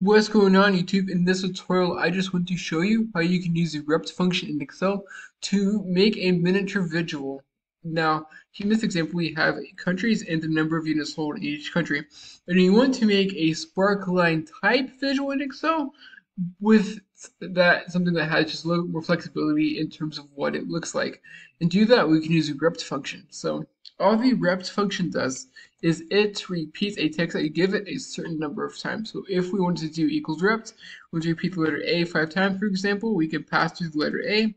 What's going on YouTube? In this tutorial, I just want to show you how you can use the REPT function in Excel to make a miniature visual. Now, in this example, we have countries and the number of units sold in each country. And you want to make a Sparkline type visual in Excel with that something that has just a little more flexibility in terms of what it looks like. And to do that, we can use the REPT function. So all the REPT function does is it repeats a text that you give it a certain number of times. So if we wanted to do equals rept, we would repeat the letter A 5 times, for example, we could pass through the letter A,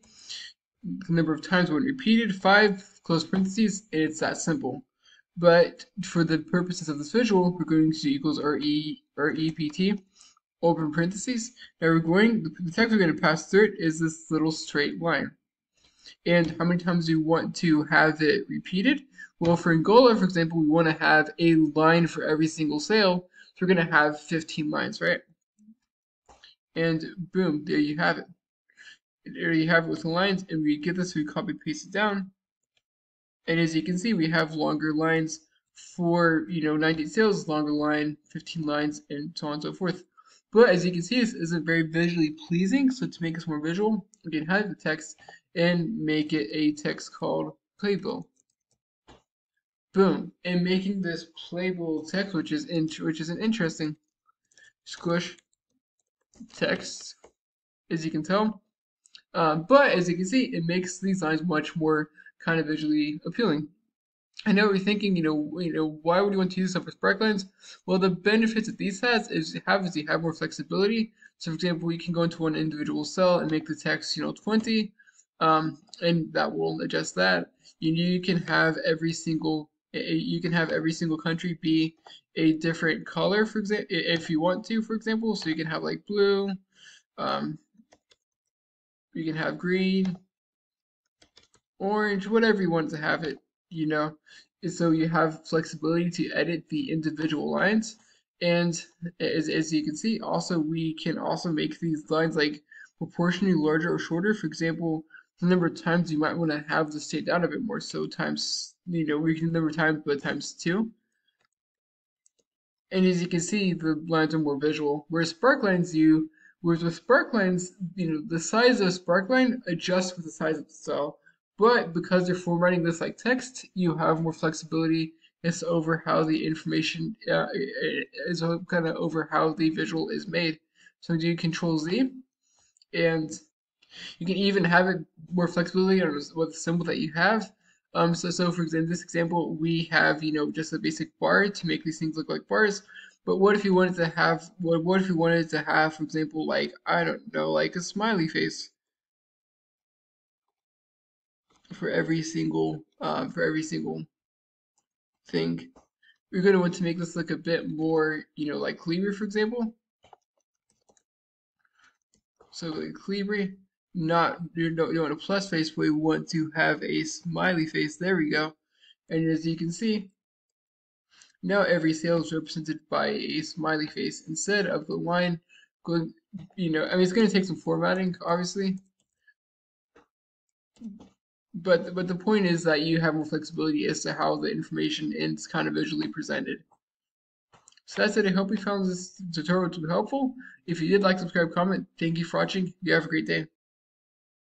the number of times when repeated, 5, close parentheses, and it's that simple. But for the purposes of this visual, we're going to do equals REPT, open parentheses. Now the text we're going to pass through it is this little straight line. And how many times do you want to have it repeated? Well, for Angola, for example, we want to have a line for every single sale. So we're going to have 15 lines, right? And boom, there you have it. There you have it with the lines, and we get this, we copy paste it down. And as you can see, we have longer lines for, 98 sales, longer line, 15 lines, and so on and so forth. But as you can see, this isn't very visually pleasing. So to make this more visual, we can hide the text and make it a text called playbill. Boom, and making this playable text, which is an interesting squish text, as you can tell. But as you can see, it makes these lines much more kind of visually appealing. I know you're thinking, why would you want to use stuff for sparklines? Well, the benefits that these is you have more flexibility. So, for example, we can go into one individual cell and make the text, 20, and that will adjust that. You can have every single country be a different color, for example, if you want to, for example. So you can have like blue, you can have green, orange, whatever you want to have it, So you have flexibility to edit the individual lines. And as you can see, also we can also make these lines like proportionally larger or shorter. For example, the number of times you might want to have this stayed down a bit more. So times, we can number of times, but times 2. And as you can see, the lines are more visual. Whereas with Sparklines, the size of Sparkline adjusts with the size of the cell. But because you're formatting this like text, you have more flexibility as to over how the information is kind of over how the visual is made. So do Control Z, and you can even have it more flexibility on what symbol that you have. So for example, in this example, we have, just a basic bar to make these things look like bars. But what if you wanted to have, what if you wanted to have, for example, like, I don't know, like a smiley face for every single thing. We're going to want to make this look a bit more, like Cleaver, for example. So like Cleaver, you don't want a plus face, but we want to have a smiley face. There we go. And as you can see, now every sale is represented by a smiley face instead of the line going, it's going to take some formatting, obviously. But the point is that you have more flexibility as to how the information is kind of visually presented. So that's it. I hope you found this tutorial to be helpful. If you did, like, subscribe, comment. Thank you for watching. You have a great day.